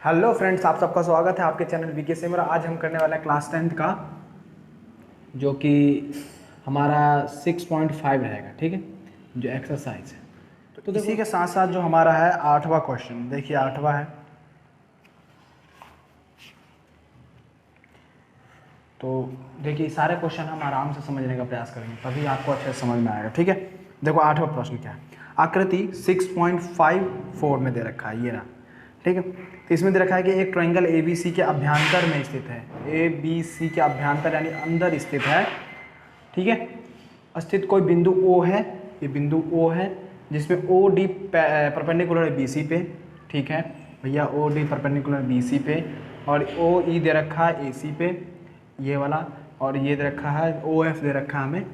Hello friends, आप सबका स्वागत है आपके चैनल वीके से। मेरा आज हम करने वाला है क्लास 10th का, जो कि हमारा 6.5 रहेगा। ठीक है, जो एक्सरसाइज है। तो इसी के साथ साथ जो हमारा है 8वां क्वेश्चन, देखिए 8वां है। तो देखिए सारे क्वेश्चन हम आराम से समझने का प्रयास करेंगे, तभी आपको अच्छे से समझ में आएगा। ठीक है, देखो 8वां प्रश्न क्या है। आकृति 6.54 में दे रखा है, ये रहा। ठीक है, तो इसमें दे रखा है कि एक ट्रायंगल ए बी सी के अभ्यंतर में स्थित है। ए बी सी के अभ्यंतर यानी अंदर स्थित है। ठीक है, स्थित कोई बिंदु ओ है, ये बिंदु ओ है, जिसमें ओ डी परपेंडिकुलर है बी सी पे। ठीक है भैया, O D perpendicular B C पे, और ओ ई दे रखा है ए सी पे, ये वाला, और ये दे रखा है ओ एफ दे रखा है हमें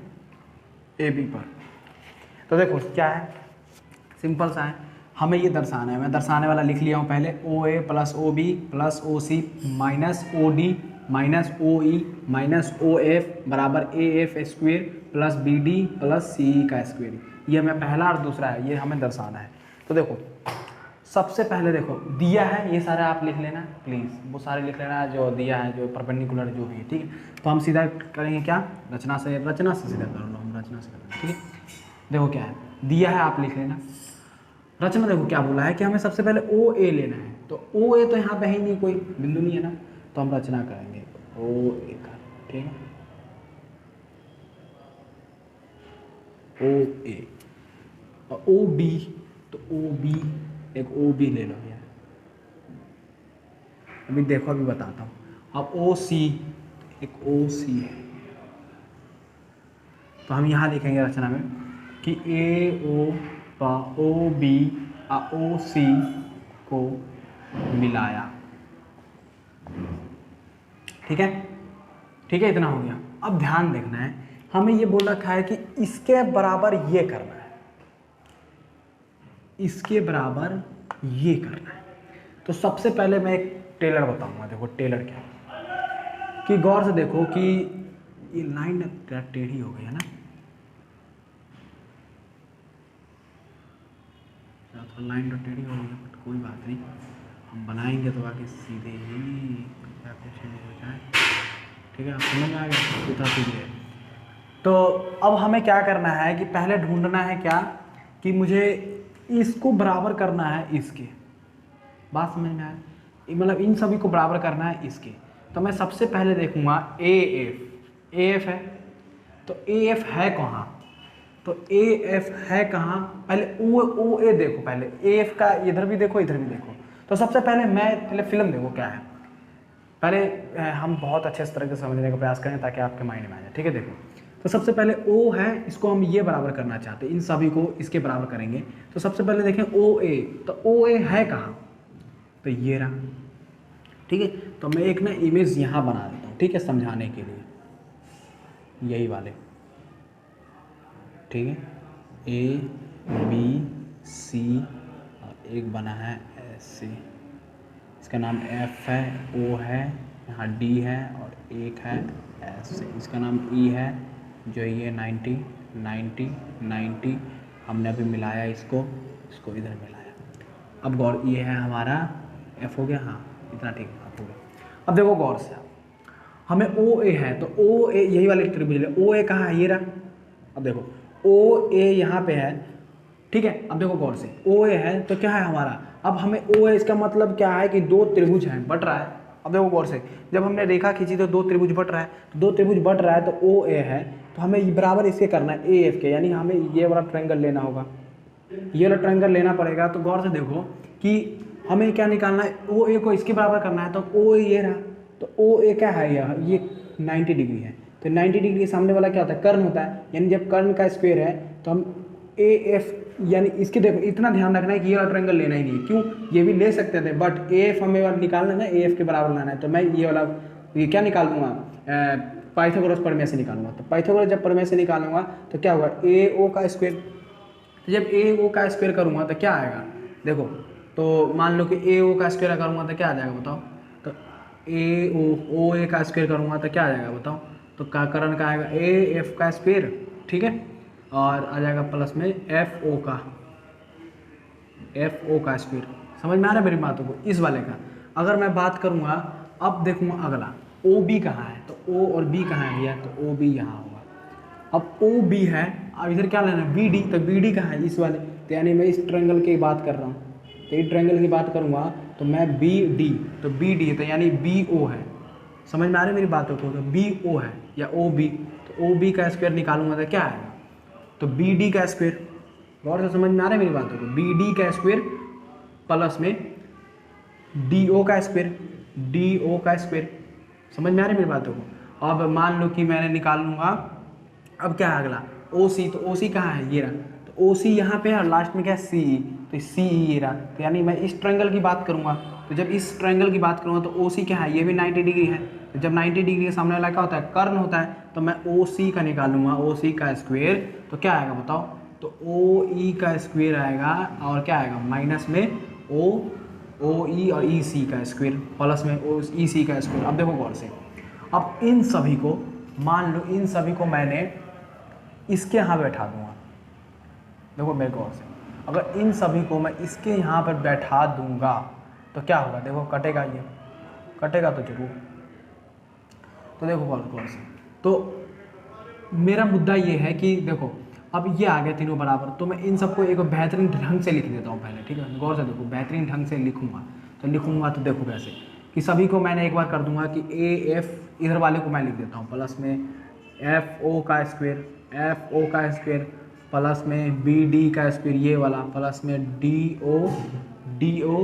ए बी पर। तो देखो क्या है, सिंपल सा है, हमें ये दर्शाना है। मैं दर्शाने वाला लिख लिया हूँ पहले, O A plus O B plus O C minus O D minus O E minus O F बराबर A F square plus B D plus C E का स्क्वेयर। ये हमें पहला और दूसरा है, ये हमें दर्शाना है। तो देखो सबसे पहले देखो दिया है, ये सारे आप लिख लेना प्लीज़, वो सारे लिख लेना जो दिया है, जो परपेंडिकुलर जो भी है। ठीक है, तो हम सीधा करेंगे क्या, रचना से सीधा कर लो, हम रचना से करेंगे। ठीक है, देखो क्या है दिया है, आप लिख लेना। रचना देखो क्या बोला है कि हमें सबसे पहले ओ ए लेना है। तो ओ ए तो यहाँ पे है ही नहीं, कोई बिंदु नहीं है ना, तो हम रचना करेंगे ओ ए का। ठीक है, ओ ए और ओ बी, तो ओ बी, एक ओ बी ले लो यार, अभी देखो अभी बताता हूँ। अब ओ सी, एक ओ सी है, तो हम यहाँ लिखेंगे रचना में कि ए ओ का ओ बी और ओ सी को मिलाया। ठीक है, ठीक है, इतना हो गया। अब ध्यान देखना है, हमें ये बोल रखा है कि इसके बराबर ये करना है, इसके बराबर ये करना है। तो सबसे पहले मैं एक टेलर बताऊंगा। देखो टेलर क्या है कि गौर से देखो कि ये लाइन टेढ़ी हो गई है ना, थोड़ा लाइन तो टेढ़ी हो गई है, बट कोई बात नहीं, हम बनाएंगे तो आगे सीधे ही क्या कुछ नहीं हो जाए। ठीक है, आप समझ में आ गया, इतना सीधे है। तो अब हमें क्या करना है कि पहले ढूंढना है क्या, कि मुझे इसको बराबर करना है इसके। बात समझ में आया, मतलब इन सभी को बराबर करना है इसके। तो मैं सबसे पहले देखूंगा ए एफ है, तो ए एफ है कहाँ, तो ए एफ है कहाँ, पहले ओ ए देखो, पहले ए एफ का इधर भी देखो इधर भी देखो। तो सबसे पहले मैं पहले फिल्म देखो क्या है, पहले हम बहुत अच्छे तरह से समझने का प्रयास करें ताकि आपके माइंड में आ जाए। ठीक है, देखो तो सबसे पहले ओ है, इसको हम ये बराबर करना चाहते हैं, इन सभी को इसके बराबर करेंगे। तो सबसे पहले देखें ओ ए, तो ओ ए है कहाँ, तो ये रहा। ठीक है, तो मैं एक ना इमेज यहाँ बना देता हूँ, ठीक है, समझाने के लिए, यही वाले। ठीक है, ए बी सी और एक बना है ऐसे, इसका नाम एफ है, ओ है, यहाँ डी है और एक है ऐसे, इसका नाम ई है, जो ये 90 90 90 हमने अभी मिलाया, इसको इधर मिलाया। अब गौर, ये है हमारा एफ हो गया, हाँ इतना ठीक है, हो गया। अब देखो गौर से, हमें ओ ए है, तो ओ ए यही वाले त्रिभुज ले, ओ ए कहाँ है, ये रहा। अब देखो ओ ए यहाँ पे है। ठीक है, अब देखो गौर से, ओ ए है तो क्या है हमारा, अब हमें ओ ए, इसका मतलब क्या है कि दो त्रिभुज हैं, बट रहा है। अब देखो गौर से, जब हमने रेखा खींची तो दो त्रिभुज बट रहा है, तो दो त्रिभुज बट रहा है, तो ओ ए है, तो हमें बराबर इसके करना है ए एफ के, यानी हमें ये वाला ट्रायंगल लेना होगा, ये वाला ट्रायंगल लेना पड़ेगा। तो गौर से देखो कि हमें क्या निकालना है, ओ ए को इसके बराबर करना है, तो ओ ए ये रहा, तो ओ ए क्या है, ये 90 डिग्री है। तो 90 डिग्री के सामने वाला क्या होता है, कर्ण होता है, यानी जब कर्ण का स्क्वायर है तो हम ए एफ, यानी इसके देखो इतना ध्यान रखना है कि ये वाला ट्रायंगल लेना ही नहीं है। क्यों, ये भी ले सकते थे, बट ए एफ हमें निकालना है ना, ए एफ के बराबर लाना है। तो मैं ये वाला ये क्या निकाल दूंगा, पाइथागोरस प्रमेय से निकालूंगा। तो पाइथागोरस जब प्रमेय से निकालूंगा तो क्या होगा, ए ओ का स्क्वायर, तो जब ए ओ का स्क्वायर करूँगा तो क्या आएगा, देखो तो मान लो कि ए ओ का स्क्वायर करूँगा तो क्या आ जाएगा बताओ, तो ए ओ ए का स्क्वायर करूँगा तो क्या आ जाएगा बताओ, तो का करण का आएगा ए एफ का स्क्वायर। ठीक है, और आ जाएगा प्लस में एफ ओ का स्क्वायर। समझ में आ रहा है मेरी बातों को, इस वाले का। अगर मैं बात करूँगा, अब देखूँगा अगला ओ बी कहाँ है, तो ओ और बी कहाँ है भैया, तो ओ बी यहाँ होगा। अब ओ बी है, अब इधर क्या लेना है बी डी, तो बी डी कहाँ है इस वाले, तो यानी मैं इस ट्रायंगल की बात कर रहा हूँ, तो इस ट्रायंगल की बात करूँगा तो मैं बी डी, तो बी डी है तो यानी बी ओ है। समझ में आ रही है मेरी बातों को, तो बी ओ है या ओ बी, तो ओ बी का स्क्वायर निकालूंगा तो क्या आएगा, तो बी डी का स्क्वायर। गौर से समझ में आ रहा है मेरी बातों को, बी डी का स्क्वायर प्लस में डी ओ का स्क्वायर, डी ओ का स्क्वायर। समझ में आ रही है मेरी बातों को। अब मान लो कि मैंने निकाल लूँगा, अब क्या है अगला ओ सी, तो ओ सी कहाँ है ये रहा, तो ओ सी यहाँ पे है और लास्ट में क्या है सी ई, तो सी ई ये रहा, तो यानी मैं इस ट्रायंगल की बात करूँगा, तो जब इस ट्रायंगल की बात करूँगा तो ओ सी क्या है, ये भी 90 डिग्री है, तो जब 90 डिग्री के सामने वाला क्या होता है कर्ण होता है, तो मैं ओ सी का निकालूंगा, ओ सी का स्क्वायर, तो क्या आएगा बताओ, तो ओ ई का स्क्वायर आएगा और क्या आएगा माइनस में ओ ई और ई सी का स्क्वायर प्लस में ओ ई सी का स्क्वायर। अब देखो गौर से, अब इन सभी को मान लो, इन सभी को मैंने इसके यहाँ बैठा दूंगा, देखो मेरे गौर से, अगर इन सभी को मैं इसके यहाँ पर बैठा दूंगा तो क्या होगा, देखो कटेगा, ये कटेगा तो जरूर। तो देखो गौर से, तो मेरा मुद्दा ये है कि देखो अब ये आ गया तीनों बराबर, तो मैं इन सबको एक बेहतरीन ढंग से लिख देता हूँ पहले, ठीक है गौर से देखो, बेहतरीन ढंग से लिखूंगा, तो लिखूंगा तो देखो कैसे कि सभी को मैंने एक बार कर दूंगा कि ए एफ इधर वाले को मैं लिख देता हूँ प्लस में एफ ओ का स्क्वायर, एफ ओ का स्क्वायर प्लस में बी डी का स्क्वायर ये वाला प्लस में डी ओ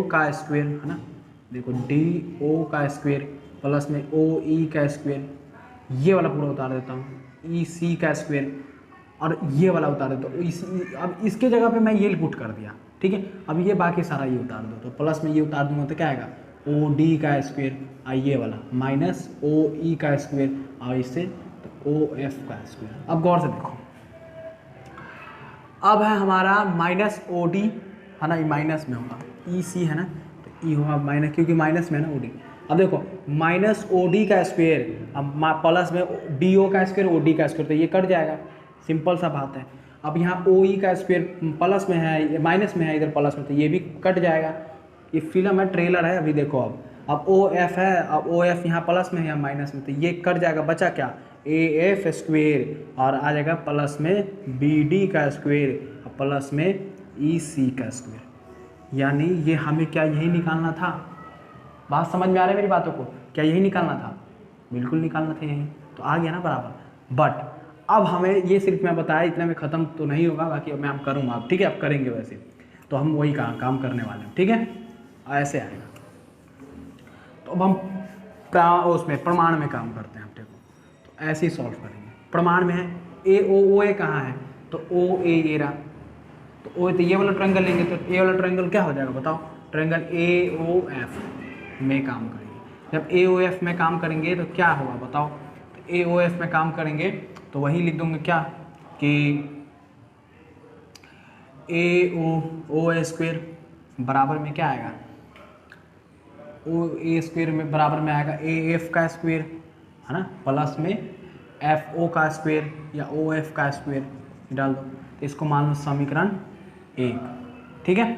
का स्क्वायर है ना, देखो डी ओ का स्क्वायर प्लस में ओ ई का स्क्वायर, ये वाला पूरा उतार देता हूँ, ई सी का स्क्वायर और ये वाला उतार देता हूँ। अब इसके जगह पे मैं ये पुट कर दिया, ठीक है। अब ये बाकी सारा ये उतार दो, तो प्लस में ये उतार दूंगा तो क्या आएगा ओ डी का स्क्वायर और ये वाला माइनस ओ ई का स्क्वायर और इससे तो ओ एफ का स्क्वायर। अब गौर से देखो, अब है हमारा माइनस ओ डी है ना, ये माइनस में होगा, ई सी है ना, तो ई होगा माइनस, क्योंकि माइनस में है ना ओ डी। अब देखो माइनस ओ डी का स्क्वायर, अब प्लस में डी ओ का स्क्वायर, ओ डी का स्क्वायर, तो ये कट जाएगा, सिंपल सा बात है। अब यहाँ ओ ई का स्क्वायर प्लस में है, माइनस में है, इधर प्लस में, तो ये भी कट जाएगा। ये फिल्म है, ट्रेलर है, अभी देखो अब ओ एफ है, अब ओ एफ यहाँ प्लस में है या माइनस में, तो ये कट जाएगा, बचा क्या ए एफ स्क्वायर और आ जाएगा प्लस में बी डी का स्क्वायर प्लस में ई सी का स्क्वायर। यानी ये हमें क्या यही निकालना था, बात समझ में आ रही है मेरी बातों को, क्या यही निकालना था, बिल्कुल निकालना था यही, तो आ गया ना बराबर। बट अब हमें ये सिर्फ मैं बताया इतना में ख़त्म तो नहीं होगा, बाकी अब मैं आप करूँगा, आप ठीक है, आप करेंगे वैसे, तो हम वही काम करने वाले हैं, ठीक है, ऐसे आएगा। तो अब हम उसमें प्रमाण में काम करते हैं, आप देखो, तो ऐसे ही सॉल्व करेंगे। प्रमाण में है ए ओ ए कहाँ है, तो ओ ए ये रहा, तो ओ तो ये वाला ट्रायंगल लेंगे, तो ए वाला ट्रायंगल क्या हो जाएगा बताओ, ट्रायंगल ए ओ एफ में काम करेंगे। जब ए ओ एफ में काम करेंगे तो क्या होगा बताओ, तो ए ओ एफ में काम करेंगे तो वही लिख दूंगे क्या कि ए ओ स्क्वायर बराबर में क्या आएगा, ओ ए स्क्वायर में बराबर में आएगा ए एफ का स्क्वायर है ना, प्लस में एफ ओ का स्क्वायर या ओ एफ का स्क्वायर डाल दो, तो इसको मान लो समीकरण 1, ठीक है।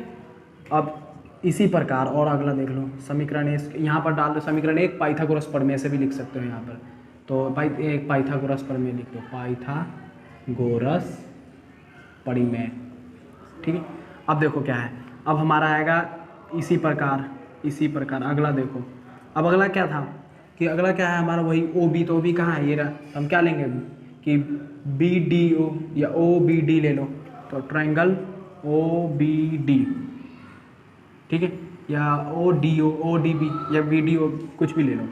अब इसी प्रकार और अगला देख लो, समीकरण यहाँ पर डाल दो समीकरण 1, पाइथागोरस प्रमेय से भी लिख सकते हो यहाँ पर, तो एक पाइथागोरस प्रमेय लिख दो, पाइथागोरस परिमेय, ठीक है। अब देखो क्या है, अब हमारा आएगा इसी प्रकार अगला देखो, अब अगला क्या था कि अगला क्या है हमारा वही ओ बी, तो ओ बी कहाँ है ये रहा, तो हम क्या लेंगे कि बी डी ओ या ओ बी डी ले लो, तो ट्रायंगल ओ बी डी, ठीक है, या ओ डी बी या बी डी ओ कुछ भी ले लो।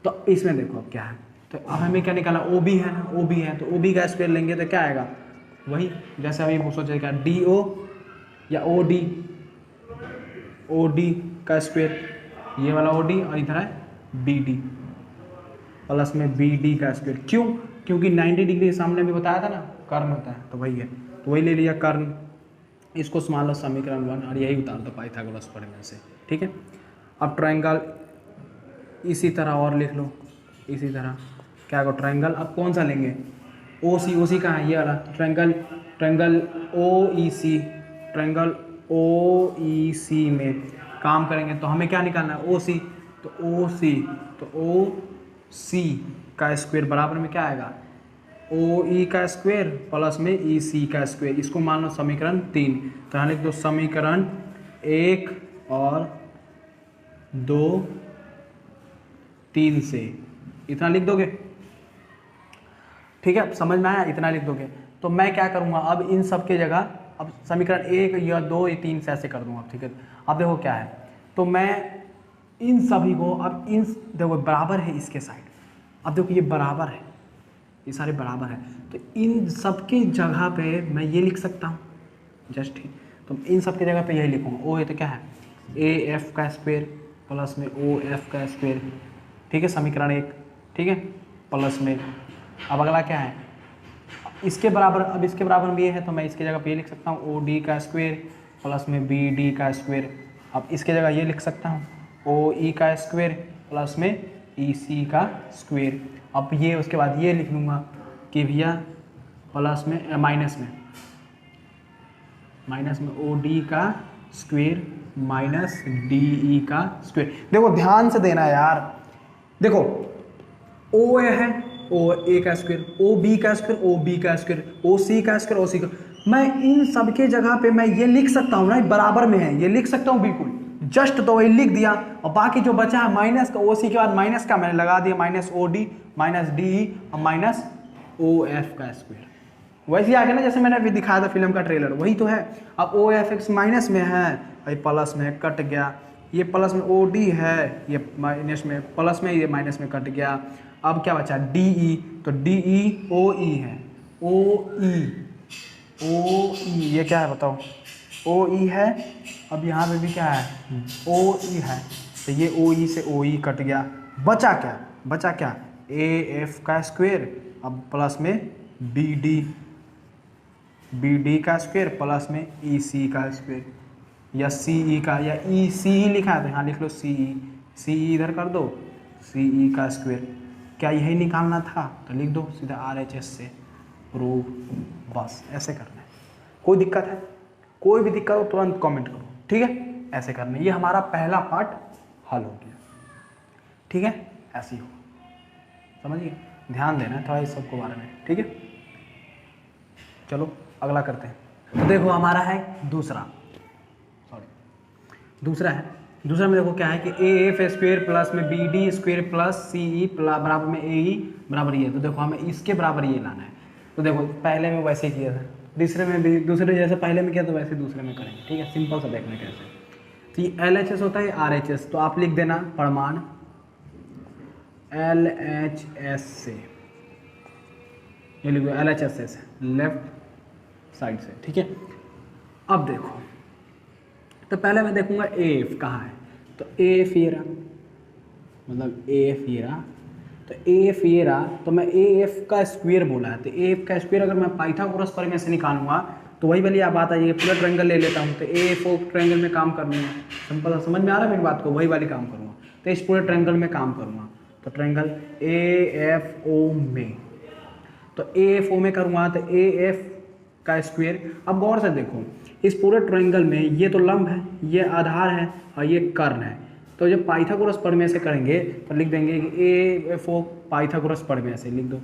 तो इसमें देखो अब क्या है, तो अब हमें क्या निकाला ओ बी है ना, ओ बी है तो ओ बी का स्क्वायर लेंगे तो क्या आएगा वही, जैसे अभी सोचे क्या डी ओ या ओ डी का स्क्वायर, ये वाला ओ डी और इधर है बी डी प्लस में बी डी का स्क्वायर। क्यों, क्योंकि 90 डिग्री के सामने भी बताया था ना कर्ण होता है, तो वही है, तो वही ले लिया कर्ण, इसको मान लो समीकरण 1 और यही उतार दो पाइथागोरस प्रमेय से, ठीक है। अब ट्रायंगल इसी तरह और लिख लो, इसी तरह क्या होगा ट्रायंगल, अब कौन सा लेंगे ओ सी कहाँ है ये वाला ट्रायंगल ओ ई सी में काम करेंगे तो हमें क्या निकालना है, ओ सी। तो ओ सी, तो ओ सी का स्क्वायर बराबर में क्या आएगा, ओ ई का स्क्वायर प्लस में ई सी का स्क्वायर। इसको मान लो समीकरण 3। तो यहाँ लिख दो समीकरण 1 और 2 3 से इतना लिख दोगे, ठीक है, समझ में आया, इतना लिख दोगे। तो मैं क्या करूँगा अब इन सब के जगह, अब समीकरण 1 या 2 या 3 से ऐसे कर दूँगा, ठीक है। अब देखो क्या है, तो मैं इन सभी को अब इन देखो बराबर है इसके साइड, अब देखो ये बराबर है, ये सारे बराबर है, तो इन सब की जगह पे मैं ये लिख सकता हूँ जस्ट ही। तो इन सब की जगह पे यही लिखूँगा, ओ ये तो क्या है ए एफ का स्क्वायर प्लस में ओ एफ का स्क्वायर, ठीक है, समीकरण 1, ठीक है, प्लस में अब अगला क्या है इसके बराबर, अब इसके बराबर में ये है तो मैं इसके जगह पे ये लिख सकता हूँ ओ डी का स्क्वायर प्लस में बी डी का स्क्वायर। अब इसके जगह ये लिख सकता हूँ ओ ई का स्क्वायर प्लस में ई सी का स्क्वायर। अब ये उसके बाद ये लिख लूँगा कि भैया प्लस में माइनस में ओ डी का स्क्वायर माइनस डी ई का स्क्वायर। देखो ध्यान से देना यार, देखो ओ ए है ओ ए का स्क्वायर, ओ बी का स्क्वायर ओ बी का स्क्वायर, ओ सी का स्क्वायर ओ सी का, मैं इन सब के जगह पे मैं ये लिख सकता हूँ ना, बराबर में है, ये लिख सकता हूँ बिल्कुल, जस्ट तो वही लिख दिया। और बाकी जो बचा है माइनस का, ओ सी के बाद माइनस का मैंने लगा दिया, minus O D minus D E और माइनस ओ एफ का स्क्वायर। वैसे ही आ गया ना जैसे मैंने अभी दिखाया था फिल्म का ट्रेलर, वही तो है। अब ओ एफ एक्स माइनस में है, ये प्लस में कट गया, ये प्लस में ओ डी है, ये माइनस में प्लस में, ये माइनस में कट गया। अब क्या बचा डी ई, तो डी ई ओ ई है, ओ ई ये क्या है बताओ, ओ ई है। अब यहाँ पे भी क्या है ओ ई है, तो ये ओ ई से ओ ई कट गया, बचा क्या ए एफ का स्क्वायर, अब प्लस में बी डी का स्क्वायर प्लस में ई सी का स्क्वायर, या सी ई का, या ई सी ई लिखा है तो यहाँ लिख लो सी ई इधर कर दो, सी ई का स्क्वायर। क्या यही निकालना था तो लिख दो सीधा आर एच एस से प्रूव, बस ऐसे करना है। कोई दिक्कत है, कोई भी दिक्कत हो तुरंत कमेंट करो, ठीक है, ऐसे करना है। ये हमारा पहला पार्ट हल हो गया, ठीक है, ऐसे ही हो, समझिए, ध्यान देना है थोड़ा इस सबको बारे में, ठीक है। चलो अगला करते हैं। तो देखो हमारा है दूसरा में देखो क्या है कि ए एफ स्क्वायर प्लस में B D square plus C ई बराबर में ए ई बराबर ये। तो देखो हमें इसके बराबर ये लाना है। तो देखो पहले में वैसे ही किया था, दूसरे में भी दूसरे जैसे पहले में किया तो वैसे दूसरे में करेंगे, ठीक है, सिंपल सा देखना कैसे। तो ये एल एच एस होता है, आर एच एस, तो आप लिख देना परिमाण एल एच एस से, ये लिखो एल एच एस से लेफ्ट साइड से, ठीक है। अब देखो तो पहले मैं देखूंगा ए एफ कहाँ है, तो ए एफ ये रहा, मतलब ए एफ ये रहा, तो ए एफ ये रहा, तो मैं ए एफ का स्क्वायर बोला है, तो ए एफ का स्क्वायर अगर मैं पाइथागोरस प्रमेय से निकालूंगा तो वही वाली बात आ जाएगी, पूरा ट्रायंगल ले लेता हूँ, तो ए एफ ओ ट्रायंगल में काम करना है, सिंपल समझ में आ रहा है मेरी बात को, वही वाली काम करूँगा, तो इस पूरे ट्रायंगल में काम करूँगा, तो ट्रायंगल ए एफ ओ में, तो ए एफ ओ में करूँगा तो ए एफ का स्क्वायर। अब गौर से देखो इस पूरे ट्रायंगल में ये तो लंब है, ये आधार है और ये कर्ण है, तो जब पाइथागोरस प्रमेय से करेंगे तो लिख देंगे कि ए एफ ओ पाइथागोरस प्रमेय से, लिख दो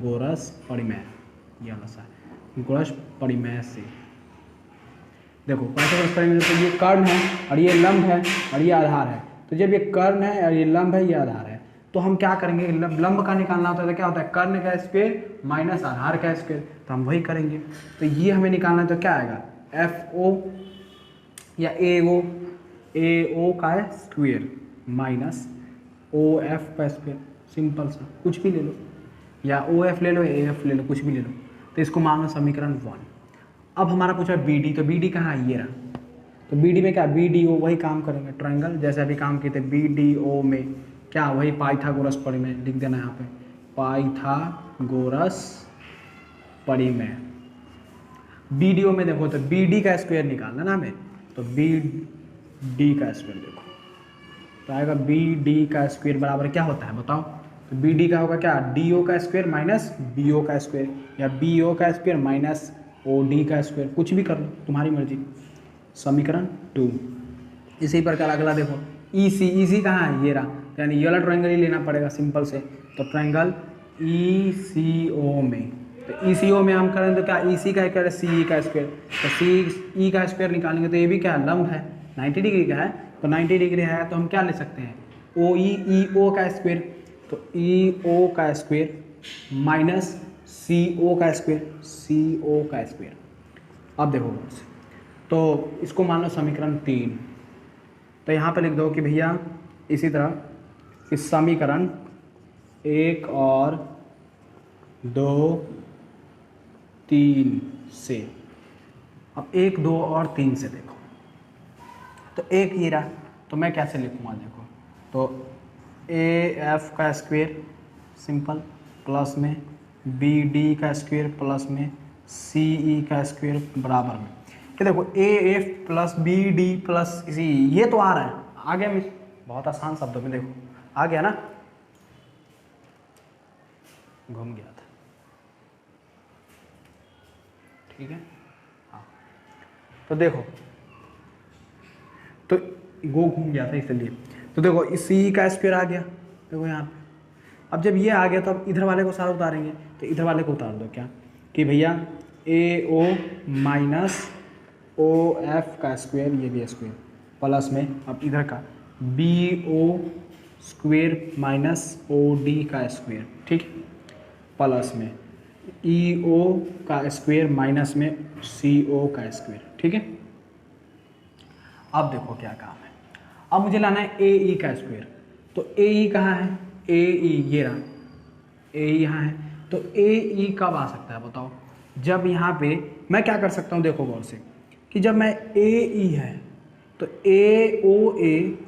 गोरस परिमेय, ये वाला गोरस परिमेय से। देखो पाइथागोरस प्रमेय तो ये कर्ण है और ये लंब है और ये आधार है, तो जब ये कर्ण है और ये लंब है, ये आधार है, तो हम क्या करेंगे, लंब का निकालना होता है तो क्या होता है कर्ण का स्क्वायर माइनस आधार का स्क्वायर, तो हम वही करेंगे। तो ये हमें निकालना है तो क्या आएगा एफ ओ या ए ओ का स्क्वायर माइनस ओ एफ का स्क्वायर, सिंपल सा कुछ भी ले लो, या ओ एफ ले लो ए एफ ले लो, कुछ भी ले लो, तो इसको मान लो समीकरण 1। अब हमारा पूछा बी डी, तो बी डी कहाँ है, ये रहा, तो बी डी में क्या बी डी ओ वही काम करेंगे, ट्रायंगल जैसे अभी काम किए थे, बी डी ओ में क्या वही पाइथागोरस परिमेय, लिख देना यहाँ पे पाइथागोरस परिमेय। बी डी ओ में देखो तो बी डी का स्क्वायर निकालना ना हमें, तो बी डी का स्क्वायर देखो तो आएगा बी डी का स्क्वायर बराबर क्या होता है बताओ, तो बी डी का होगा क्या डी ओ का स्क्वायर माइनस बी ओ का स्क्वायर, या बी ओ का स्क्वायर माइनस ओ डी का स्क्वायर, कुछ भी कर लो तुम्हारी मर्जी। समीकरण 2। इसी प्रकार अगला देखो ई सी कहाँ है, ये रहा, यानी ये वाला ट्रायंगल ही लेना पड़ेगा सिंपल से। तो ट्रायंगल ई सी ओ में, तो ई सी ओ में हम करें तो क्या, ई सी का क्या है, सी ई का स्क्वायर, तो सी ई का स्क्वायर निकालेंगे तो ये भी क्या है, लंब है, 90 डिग्री का है, तो 90 डिग्री है तो हम क्या ले सकते हैं, ओ ई ओ का स्क्वायर, तो ई ओ का स्क्वायर माइनस सी ओ का स्क्वायर, सी ओ का स्क्वायर। अब देखो तो इसको मान लो समीकरण 3, तो यहाँ पे लिख दो कि भैया इसी तरह इस समीकरण 1 और 2 3 से, अब 1 2 और 3 से देखो, तो एक ही रहा, तो मैं कैसे लिखूँगा देखो, तो ए एफ का स्क्वायर सिंपल प्लस में बी डी का स्क्वायर प्लस में सी ई का स्क्वायर बराबर में, कि देखो A F plus B D plus C, ये तो आ रहा है, आ गया मिस, बहुत आसान शब्दों में देखो आ गया ना, घूम गया था, ठीक है हाँ, तो देखो तो वो घूम गया था इसलिए, तो देखो सी का स्क्वायर आ गया, देखो यहाँ पे, अब जब ये आ गया तो अब इधर वाले को सारा उतारेंगे, तो इधर वाले को उतार दो क्या, कि भैया A O minus O F का स्क्वायर, ये भी स्क्वायर प्लस में, अब इधर का B O square minus O D का स्क्वायर, ठीक, प्लस में ई ओ का स्क्वायर माइनस में सी ओ का स्क्वायर, ठीक है। अब देखो क्या काम है, अब मुझे लाना है ए ई का स्क्वायर, तो ए ई कहाँ है, ए ई ये रहा, ए ई यहाँ है, तो ए ई कब आ सकता है बताओ, जब यहाँ पे मैं क्या कर सकता हूँ, देखो गौर से, कि जब मैं ए ई है तो ए ओ ए,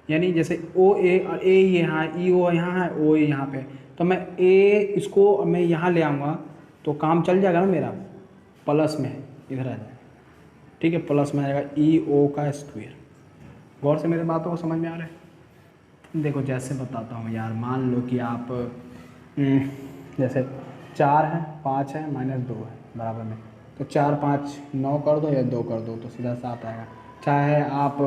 यानी जैसे ओ ए और ए यहाँ, ई ओ यहाँ है, ओ ए यहाँ पे, तो मैं ए इसको मैं यहाँ ले आऊँगा तो काम चल जाएगा ना मेरा, प्लस में इधर आ जाएगा, ठीक है, प्लस में आ जाएगा ई ओ का स्क्वायर। गौर से मेरे बातों को समझ में आ रहा है। देखो जैसे बताता हूँ यार, मान लो कि आप जैसे 4 है 5 है माइनस 2 है बराबर में, तो 4 5 9 कर दो या 2 कर दो तो सीधा 7 आएगा। चाहे आप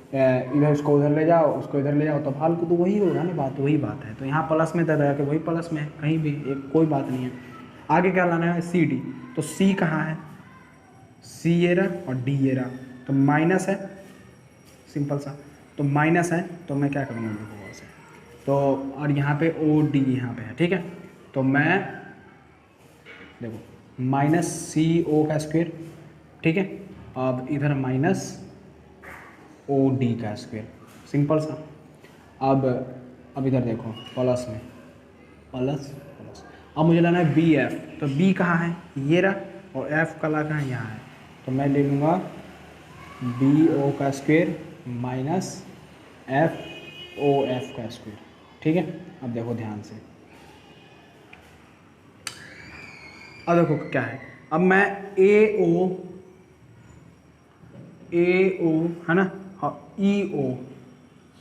इधर इसको उधर ले जाओ उसको इधर ले जाओ तो फालतू तो वही होगा ना, बात वही बात है। तो यहाँ प्लस में दे रहा है कि वही प्लस में है, कहीं भी एक कोई बात नहीं है। आगे क्या लाना है, सी डी, तो सी कहाँ है, सी ये रहा और डी ये रहा, तो माइनस है सिंपल सा, तो माइनस है तो मैं क्या करूँगा देखो से, तो और यहाँ पे ओ डी यहाँ पे है, ठीक है, तो मैं देखो माइनस सी ओ का स्क्वायर, ठीक है, अब इधर माइनस ओ डी का स्क्वायर, सिंपल सा। अब इधर देखो प्लस में प्लस प्लस, अब मुझे लाना है बी एफ, तो बी कहाँ है, ये रहा, और एफ का ला कहाँ है, यहाँ है, तो मैं ले लूँगा बी ओ का square minus F O F का स्क्वायर, ठीक है। अब देखो ध्यान से, अब देखो क्या है, अब मैं ए ओ है ना, और ई ओ,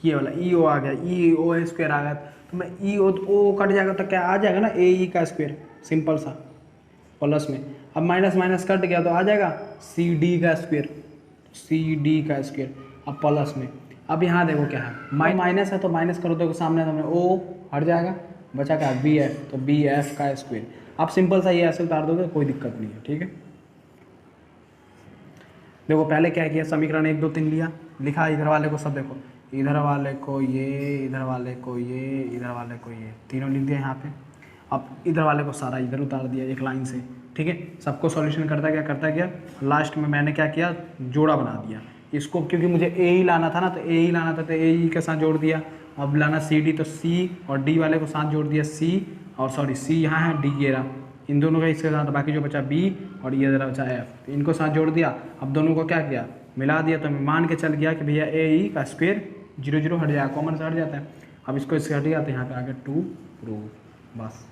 ये वाला ई ओ आ गया, ई ओ स्क्वायर आ गया, तो मैं ई ओ कट जाएगा तो क्या आ जाएगा ना, ए ई का स्क्वायर, सिंपल सा प्लस में, अब माइनस माइनस कट गया तो आ जाएगा सी डी का स्क्वायर, सी डी का स्क्वायर, अब प्लस में। अब यहाँ देखो क्या है, माइनस है तो माइनस करो तो सामने सामने ओ हट जाएगा, बचा क्या बी एफ, तो बी एफ का स्क्वायर। आप सिंपल सा ये ऐसे उतार दोगे कोई दिक्कत नहीं है, ठीक है। देखो पहले क्या किया, समीकरण 1 2 3 लिया, लिखा इधर वाले को सब, देखो इधर वाले को ये, इधर वाले को ये, इधर वाले को ये, तीनों लिख दिया यहाँ पे। अब इधर वाले को सारा इधर उतार दिया एक लाइन से, ठीक है। सबको सॉल्यूशन करता गया, लास्ट में मैंने क्या किया, जोड़ा बना दिया इसको, क्योंकि मुझे ए ही लाना था ना, तो ए ही लाना था तो ए ही के साथ जोड़ दिया। अब लाना सी डी, तो सी और डी वाले को साथ जोड़ दिया, सी और सॉरी सी यहाँ है, डी ये रहा, इन दोनों का इसके साथ, बाकी जो बचा बी और ये ज़रा बचा एफ, तो इनको साथ जोड़ दिया। अब दोनों को क्या किया, मिला दिया, तो मैं मान के चल गया कि भैया ए ई का स्क्वायर 0 0 हट जाएगा, कॉमन से हट जाता है। अब इसको इससे हट गया तो यहाँ पे आगे 2 रूट, बस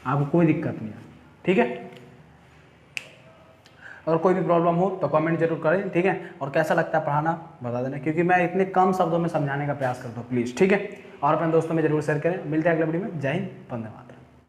आपको कोई दिक्कत नहीं है, ठीक है। और कोई भी प्रॉब्लम हो तो कमेंट जरूर करें, ठीक है। और कैसा लगता है पढ़ाना बता देना, क्योंकि मैं इतने कम शब्दों में समझाने का प्रयास करता हूँ, प्लीज़, ठीक है। और अपने दोस्तों में जरूर शेयर करें। मिलते हैं अगले वीडियो में। जय हिंद, वंदे मातरम।